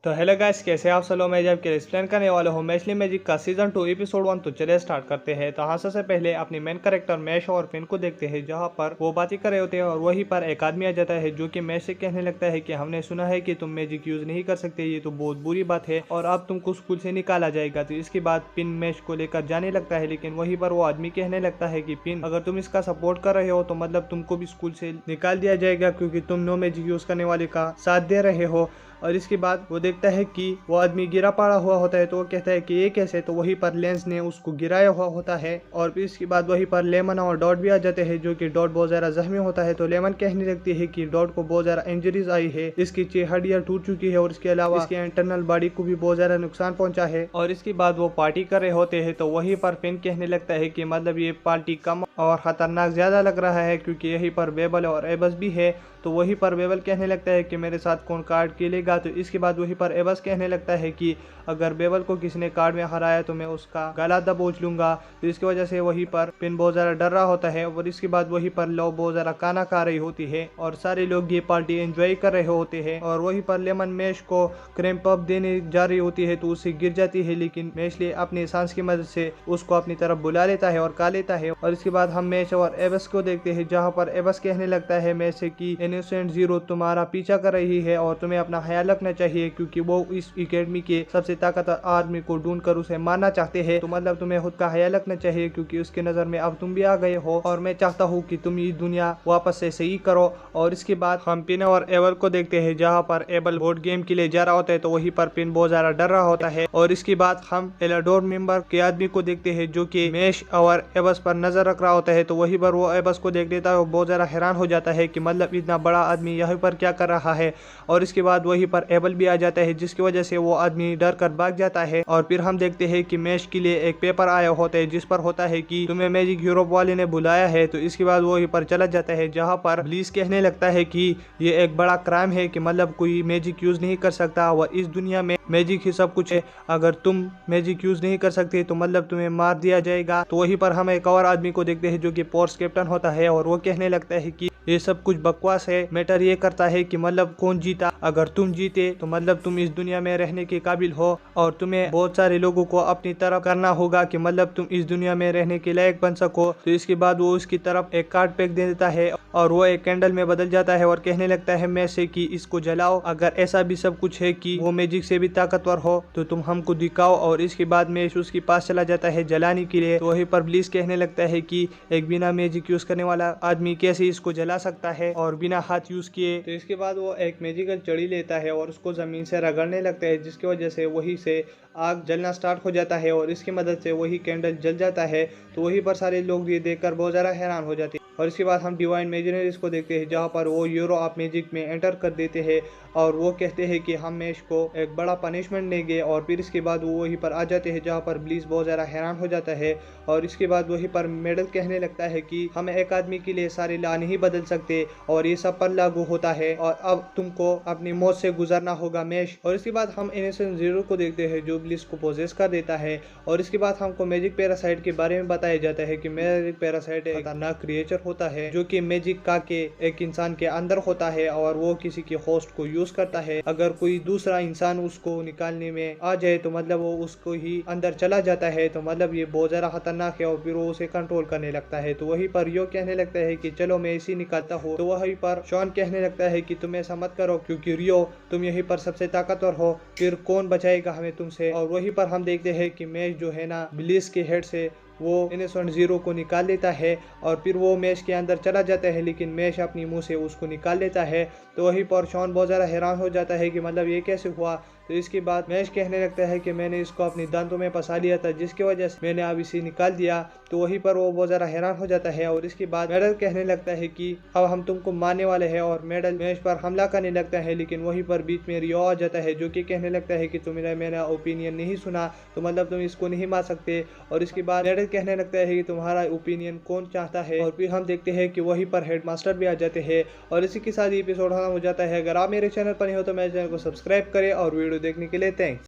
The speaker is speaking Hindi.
तो हेलो गाइस, कैसे आप सब लोग। मैं जब एक्सप्लेन करने वाला हूँ मैचली मैजिक का सीजन 2 एपिसोड 1। तो चलिए स्टार्ट करते हैं। तो हाँ, सबसे पहले अपनी मेन कैरेक्टर मैश और फिन को देखते हैं, जहाँ पर वो बातें कर रहे होते हैं और वहीं पर एक आदमी आ जाता है जो कि मैश से कहने लगता है कि हमने सुना है कि तुम मैजिक यूज नहीं कर सकते, ये तो बहुत बुरी बात है और अब तुमको स्कूल से निकाला जाएगा। तो इसके बाद पिन मैश को लेकर जाने लगता है, लेकिन वहीं पर वो आदमी कहने लगता है कि पिन, अगर तुम इसका सपोर्ट कर रहे हो तो मतलब तुमको भी स्कूल से निकाल दिया जाएगा, क्योंकि तुम नो मैजिक यूज करने वाले का साथ दे रहे हो। और इसके बाद वो देखता है कि वो आदमी गिरा पड़ा हुआ होता है, तो वो कहता है कि ये कैसे। तो वहीं पर लेंस ने उसको गिराया हुआ होता है और फिर इसके बाद वहीं पर लेमन और डॉट भी आ जाते हैं, जो कि डॉट बहुत ज्यादा जख्मी होता है। तो लेमन कहने लगती है कि डॉट को बहुत ज्यादा इंजरीज आई है, इसकी हड्डियां टूट चुकी है और इसके अलावा इसके इंटरनल बॉडी को भी बहुत ज्यादा नुकसान पहुंचा है। और इसके बाद वो पार्टी कर रहे होते हैं, तो वहीं पर फिन कहने लगता है कि मतलब ये पार्टी कम और खतरनाक ज्यादा लग रहा है, क्योंकि यहीं पर बेबल और एबस भी है। तो वहीं पर बेबल कहने लगता है कि मेरे साथ कौन कार्ड खेलेगा। तो इसके बाद वहीं पर एबस कहने लगता है कि अगर बेबल को किसी ने कार्ड में हराया तो मैं उसका गला दबोच लूंगा। तो इसकी वजह से वहीं पर पिन बहुत ज्यादा डर रहा होता है। और इसके बाद वहीं पर लो बहुत ज्यादा खाना खा रही होती है और सारे लोग ये पार्टी एंजॉय कर रहे होते हैं। और वहीं पर लेमन मैश को क्रैम्प अप देने जा रही होती है, तो उससे गिर जाती है, लेकिन मैशली अपने सांस की मदद से उसको अपनी तरफ बुला लेता है और खा लेता है। और इसके बाद हम मैश और एबस को देखते हैं, जहाँ पर एबस कहने लगता है मैश से कि इनोसेंट जीरो तुम्हारा पीछा कर रही है और तुम्हें अपना ख्याल रखना चाहिए, क्योंकि वो इस एकेडमी के सबसे ताकतवर आदमी को ढूंढकर उसे मारना चाहते हैं। तो मतलब तुम्हें खुद का ख्याल रखना चाहिए, क्योंकि उसके नजर में अब तुम भी आ गए हो और मैं चाहता हूँ कि तुम ये दुनिया वापस से सही करो। और इसके बाद हम पिन और एबल को देखते हैं, जहाँ पर एबल बोर्ड गेम के लिए जा रहा होता है, तो वहीं पर पिन बहुत ज्यादा डर रहा होता है। और इसके बाद हम एलाडोर मेंबर के आदमी को देखते हैं, जो कि मैश और एबस पर नजर रख रहा होता है। तो वहीं पर वो एबस को देख लेता है और बहुत ज्यादा हैरान हो जाता है कि मतलब इतना बड़ा आदमी यहाँ पर क्या कर रहा है। और इसके बाद वहीं पर एबल भी आ जाता है, जिसकी वजह से वो आदमी डर कर भाग जाता है। और फिर हम देखते हैं कि मैश के लिए एक पेपर आया होता है, जिस पर होता है कि तुम्हें मैजिक यूरोप वाले ने बुलाया है। तो इसके बाद वो वहीं पर चला जाता है, जहाँ पर ब्लीस कहने लगता है कि ये एक बड़ा क्राइम है कि मतलब कोई मैजिक यूज नहीं कर सकता और इस दुनिया में मैजिक ही सब कुछ है। अगर तुम मैजिक यूज नहीं कर सकते तो मतलब तुम्हें मार दिया जाएगा। तो वहीं पर हम एक और आदमी को देखते हैं, जो कि फोर्स कैप्टन होता है, और वो कहने लगता है कि ये सब कुछ बकवास है। मैटर ये करता है कि मतलब कौन जीता। अगर तुम जीते तो मतलब तुम इस दुनिया में रहने के काबिल हो और तुम्हें बहुत सारे लोगों को अपनी तरफ करना होगा कि मतलब तुम इस दुनिया में रहने के लायक बन सको। तो इसके बाद वो उसकी तरफ एक कार्ड पैक दे देता है और वो एक कैंडल में बदल जाता है और कहने लगता है मैं से कि इसको जलाओ। अगर ऐसा भी सब कुछ है कि वो मैजिक से भी ताकतवर हो तो तुम हमको दिखाओ। और इसके बाद मैश उसके पास चला जाता है जलाने के लिए। तो वहीं पर ब्लीस कहने लगता है कि एक बिना मैजिक यूज करने वाला आदमी कैसे इसको जला सकता है और बिना हाथ यूज किए। तो इसके बाद वो एक मैजिकल चड़ी लेता है और उसको जमीन से रगड़ने लगता है, जिसकी वजह से वही से आग जलना स्टार्ट हो जाता है और इसकी मदद से वही कैंडल जल जाता है। तो वहीं पर सारे लोग ये देखकर बहुत ज्यादा हैरान हो जाते हैं। और इसके बाद हम डिवाइन मैजिनरीज को देखते हैं, जहाँ पर वो यूरो ऑफ मैजिक में एंटर कर देते हैं और वो कहते हैं कि हम मैश को एक बड़ा पनिशमेंट देंगे। और फिर इसके बाद वो वहीं पर आ जाते हैं, जहाँ पर ब्लीस बहुत ज़्यादा हैरान हो जाता है। और इसके बाद वहीं पर मेडल कहने लगता है कि हम एक आदमी के लिए सारे लॉ नहीं बदल सकते और ये सब पर लागू होता है और अब तुमको अपनी मौत से गुजरना होगा मैश। और इसके बाद हम इनोसेंट जीरो को देखते हैं, जो ब्लीस को पोजेस कर देता है। और इसके बाद हमको मैजिक पैरासाइट के बारे में बताया जाता है कि मैजिक पैरासाइट एक खतरनाक क्रिएचर होता है, जो कि मैजिक का के एक इंसान के अंदर होता है और वो किसी के होस्ट को यूज करता है। अगर कोई दूसरा इंसान उसको निकालने में आ जाए तो मतलब वो उसको ही अंदर चला जाता है। तो मतलब ये बहुत ज्यादा खतरनाक है और फिर वो उसे कंट्रोल करने लगता है। तो वहीं पर यो कहने लगता है कि चलो मैं इसी निकालता हूँ। तो वहीं पर शॉन कहने लगता है कि तुम ऐसा मत करो, क्योंकि रियो तुम यहीं पर सबसे ताकतवर हो, फिर कौन बचाएगा हमें तुमसे। और वहीं पर हम देखते हैं कि मैश जो है ना ब्लीस के हेड से वो इनोसेंट जीरो को निकाल लेता है और फिर वो मैश के अंदर चला जाता है, लेकिन मैश अपनी मुंह से उसको निकाल लेता है। तो वहीं पर शॉन बहुत ज़्यादा हैरान हो जाता है कि मतलब ये कैसे हुआ। तो इसके बाद मैश कहने लगता है कि मैंने इसको अपनी दांतों में फंसा लिया था, जिसकी वजह से मैंने अब इसे निकाल दिया। तो वहीं पर वो बहुत ज़्यादा हैरान हो जाता है। और इसके बाद मेडल कहने लगता है कि अब हम तुमको मारने वाले हैं और मेडल मैश पर हमला करने लगता है, लेकिन वहीं पर बीच में रियो आ जाता है, जो कि कहने लगता है कि तुमने मेरा ओपिनियन नहीं सुना, तो मतलब तुम इसको नहीं मार सकते। और इसके बाद मेडल कहने लगता है कि तुम्हारा ओपिनियन कौन चाहता है। और फिर हम देखते हैं कि वहीं पर हेडमास्टर भी आ जाते हैं और इसी के साथ एपिसोड खत्म हो जाता है। अगर आप मेरे चैनल पर नहीं हो तो मेरे चैनल को सब्सक्राइब करें और वीडियो देखने के लिए थैंक्स।